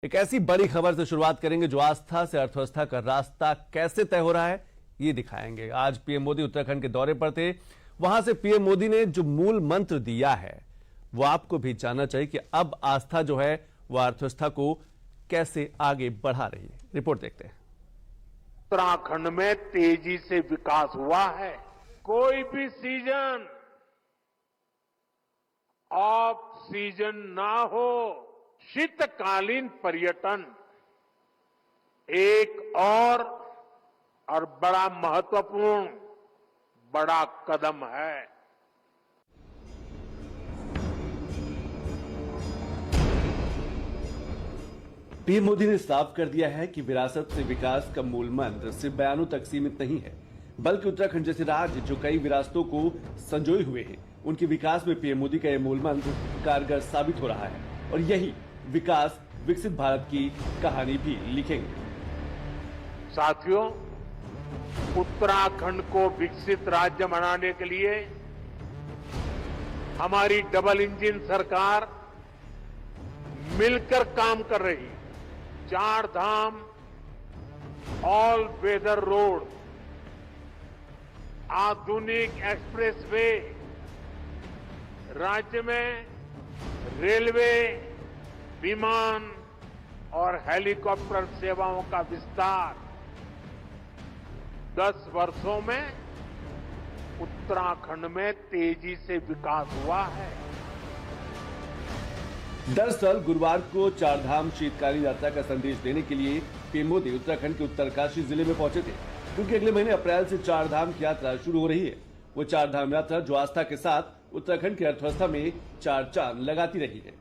एक ऐसी बड़ी खबर से शुरुआत करेंगे जो आस्था से अर्थव्यवस्था का रास्ता कैसे तय हो रहा है ये दिखाएंगे। आज पीएम मोदी उत्तराखंड के दौरे पर थे। वहां से पीएम मोदी ने जो मूल मंत्र दिया है वो आपको भी जानना चाहिए कि अब आस्था जो है वह अर्थव्यवस्था को कैसे आगे बढ़ा रही है। रिपोर्ट देखते हैं। उत्तराखंड में तेजी से विकास हुआ है। कोई भी सीजन ऑफ सीजन ना हो, शीतकालीन पर्यटन एक और बड़ा महत्वपूर्ण बड़ा कदम है। पीएम मोदी ने साफ कर दिया है कि विरासत से विकास का मूल मंत्र सिर्फ बयानों तक सीमित नहीं है, बल्कि उत्तराखंड जैसे राज्य जो कई विरासतों को संजोए हुए हैं, उनके विकास में पीएम मोदी का यह मूल मंत्र कारगर साबित हो रहा है और यही विकास विकसित भारत की कहानी भी लिखेंगे। साथियों, उत्तराखंड को विकसित राज्य बनाने के लिए हमारी डबल इंजन सरकार मिलकर काम कर रही है। 4 धाम ऑल वेदर रोड, आधुनिक एक्सप्रेसवे, राज्य में रेलवे, विमान और हेलीकॉप्टर सेवाओं का विस्तार 10 वर्षों में उत्तराखंड में तेजी से विकास हुआ है। दरअसल गुरुवार को 4 धाम शीतकालीन यात्रा का संदेश देने के लिए पीएम मोदी उत्तराखंड के उत्तरकाशी जिले में पहुंचे थे, क्योंकि अगले महीने अप्रैल से 4 धाम की यात्रा शुरू हो रही है। वो 4 धाम यात्रा जो आस्था के साथ उत्तराखंड की अर्थव्यवस्था में 4 चांद लगाती रही है।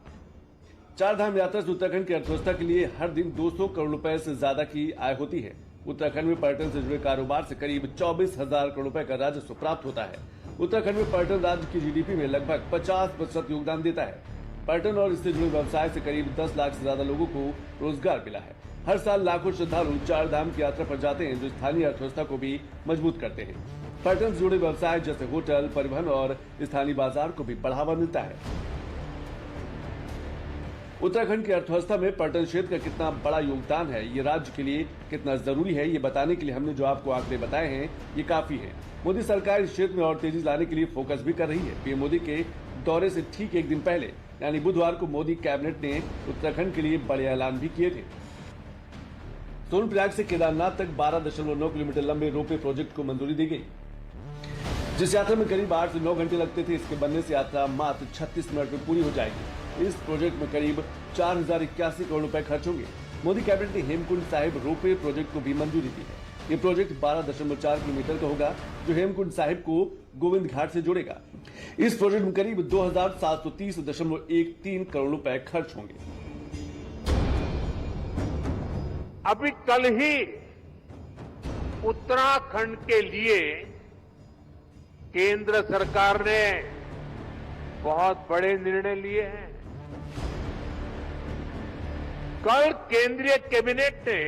4 धाम यात्रा से उत्तराखंड की अर्थव्यवस्था के लिए हर दिन 200 करोड़ रुपए से ज्यादा की आय होती है। उत्तराखंड में पर्यटन से जुड़े कारोबार से करीब 24,000 करोड़ रुपए का राजस्व प्राप्त होता है। उत्तराखंड में पर्यटन राज्य की जीडीपी में लगभग 50% योगदान देता है। पर्यटन और इससे जुड़े व्यवसाय से करीब 10 लाख से ज्यादा लोगों को रोजगार मिला है। हर साल लाखों श्रद्धालु 4 धाम की यात्रा पर जाते हैं, जो स्थानीय अर्थव्यवस्था को भी मजबूत करते हैं। पर्यटन से जुड़े व्यवसाय जैसे होटल, परिवहन और स्थानीय बाजार को भी बढ़ावा मिलता है। उत्तराखंड की अर्थव्यवस्था में पर्यटन क्षेत्र का कितना बड़ा योगदान है, ये राज्य के लिए कितना जरूरी है, ये बताने के लिए हमने जो आपको आंकड़े बताए हैं ये काफी है। मोदी सरकार इस क्षेत्र में और तेजी लाने के लिए फोकस भी कर रही है। पीएम मोदी के दौरे से ठीक एक दिन पहले यानी बुधवार को मोदी कैबिनेट ने उत्तराखंड के लिए बड़े ऐलान भी किए थे। सोनप्रयाग से केदारनाथ तक 12.9 किलोमीटर लंबे रोपवे प्रोजेक्ट को मंजूरी दी गई, जिस यात्रा में करीब 8 से 9 घंटे लगते थे। इसके बनने से यात्रा मात्र 36 मिनट में पूरी हो जाएगी। इस प्रोजेक्ट में करीब 4081 करोड़ रुपए खर्च होंगे। मोदी कैबिनेट ने हेमकुंड साहिब रोपवे प्रोजेक्ट को भी मंजूरी दी है। ये प्रोजेक्ट 12.4 किलोमीटर का होगा, जो हेमकुंड साहिब को गोविंद घाट से जोड़ेगा। इस प्रोजेक्ट में करीब 2730.13 करोड़ रुपए खर्च होंगे। अभी कल ही उत्तराखंड के लिए केंद्र सरकार ने बहुत बड़े निर्णय लिए हैं। कल केंद्रीय कैबिनेट ने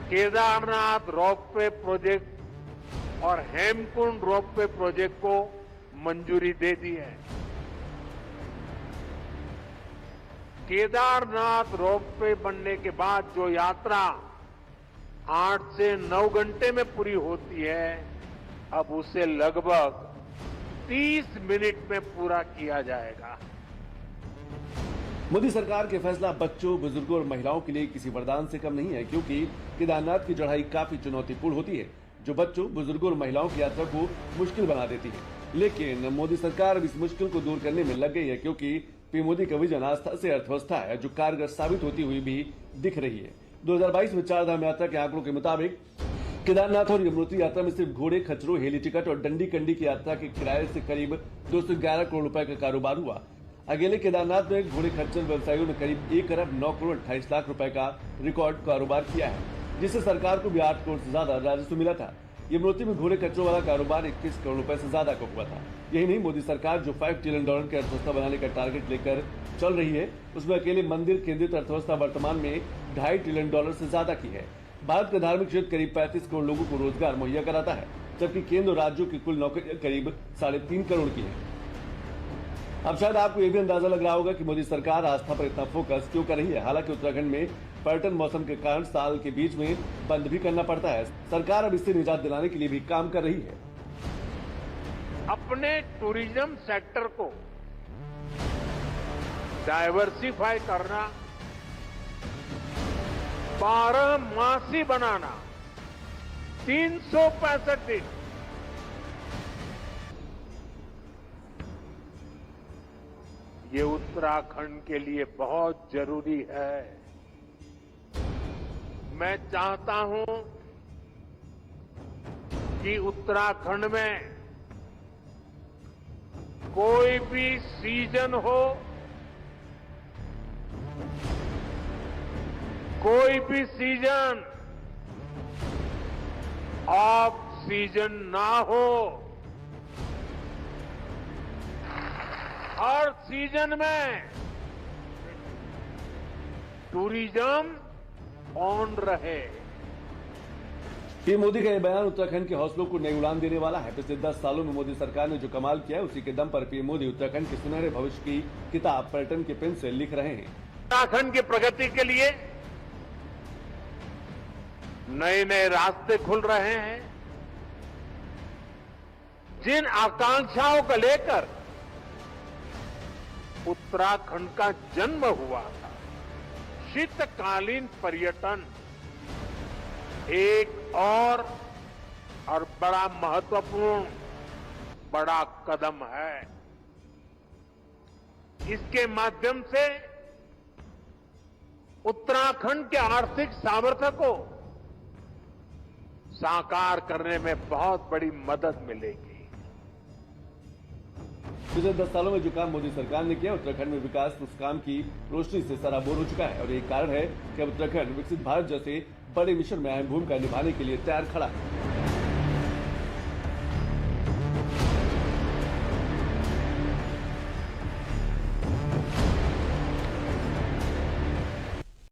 केदारनाथ रोपवे प्रोजेक्ट और हेमकुंड रोपवे प्रोजेक्ट को मंजूरी दे दी है। केदारनाथ रोपवे बनने के बाद जो यात्रा 8 से 9 घंटे में पूरी होती है, अब उसे लगभग 30 मिनट में पूरा किया जाएगा। मोदी सरकार के फैसला बच्चों, बुजुर्गों और महिलाओं के लिए किसी वरदान से कम नहीं है, क्योंकि केदारनाथ की चढ़ाई काफी चुनौतीपूर्ण होती है, जो बच्चों, बुजुर्गों और महिलाओं की यात्रा को मुश्किल बना देती है। लेकिन मोदी सरकार अब इस मुश्किल को दूर करने में लग गई है, क्योंकि पीएम मोदी का विजन आस्था से अर्थव्यवस्था है, जो कारगर साबित होती हुई भी दिख रही है। 2022 में 4 धाम यात्रा के आंकड़ों के मुताबिक केदारनाथ और यमुनोत्री यात्रा में सिर्फ घोड़े, खच्चरों, हेली टिकट और डंडी कंडी की यात्रा के किराए से करीब 211 करोड़ रुपए का कारोबार हुआ। अकेले केदारनाथ में घोड़े खच्चर व्यवसायियों ने करीब 1 अरब 9 करोड़ 28 लाख रुपए का रिकॉर्ड कारोबार किया है, जिससे सरकार को भी 8 करोड़ से ज्यादा राजस्व मिला था। यमुनोत्री में घोड़े खच्चरों वाला कारोबार 21 करोड़ रुपए से ज्यादा का हुआ था। यही नहीं, मोदी सरकार जो $5 ट्रिलियन की अर्थव्यवस्था बनाने का टारगेट लेकर चल रही है, उसमें अकेले मंदिर केंद्रित अर्थव्यवस्था वर्तमान में $2.5 ट्रिलियन से ज्यादा की है। भारत का धार्मिक क्षेत्र करीब 35 करोड़ लोगों को रोजगार मुहैया कराता है, जबकि केंद्र और राज्यों की कुल नौकरियां करीब 3.5 करोड़ की है। अब शायद आपको ये भी अंदाजा लग रहा होगा कि मोदी सरकार आस्था पर इतना फोकस क्यों कर रही है। हालांकि उत्तराखंड में पर्यटन मौसम के कारण साल के बीच में बंद भी करना पड़ता है। सरकार अब इससे निजात दिलाने के लिए भी काम कर रही है। अपने टूरिज्म सेक्टर को डाइवर्सिफाई करना, 12 मासी बनाना, 365 दिन ये उत्तराखंड के लिए बहुत जरूरी है। मैं चाहता हूं कि उत्तराखंड में कोई भी सीजन हो, कोई भी सीजन ऑफ सीजन ना हो, हर सीजन में टूरिज्म ऑन रहे। पीएम मोदी का यह बयान उत्तराखंड के हौसलों को नई उड़ान देने वाला है। पिछले 10 सालों में मोदी सरकार ने जो कमाल किया है, उसी के दम पर पीएम मोदी उत्तराखंड के सुनहरे भविष्य की किताब पर्यटन के पेन से लिख रहे हैं। उत्तराखंड की प्रगति के लिए नए नए रास्ते खुल रहे हैं। जिन आकांक्षाओं को लेकर उत्तराखंड का जन्म हुआ था, शीतकालीन पर्यटन एक और बड़ा महत्वपूर्ण बड़ा कदम है। इसके माध्यम से उत्तराखंड के आर्थिक सामर्थ्य को साकार करने में बहुत बड़ी मदद मिलेगी। पिछले 10 सालों में जो काम मोदी सरकार ने किया, उत्तराखंड में विकास उस काम की रोशनी से सराबोर हो चुका है और यही कारण है कि अब उत्तराखंड विकसित भारत जैसे बड़े मिशन में अहम भूमिका निभाने के लिए तैयार खड़ा है।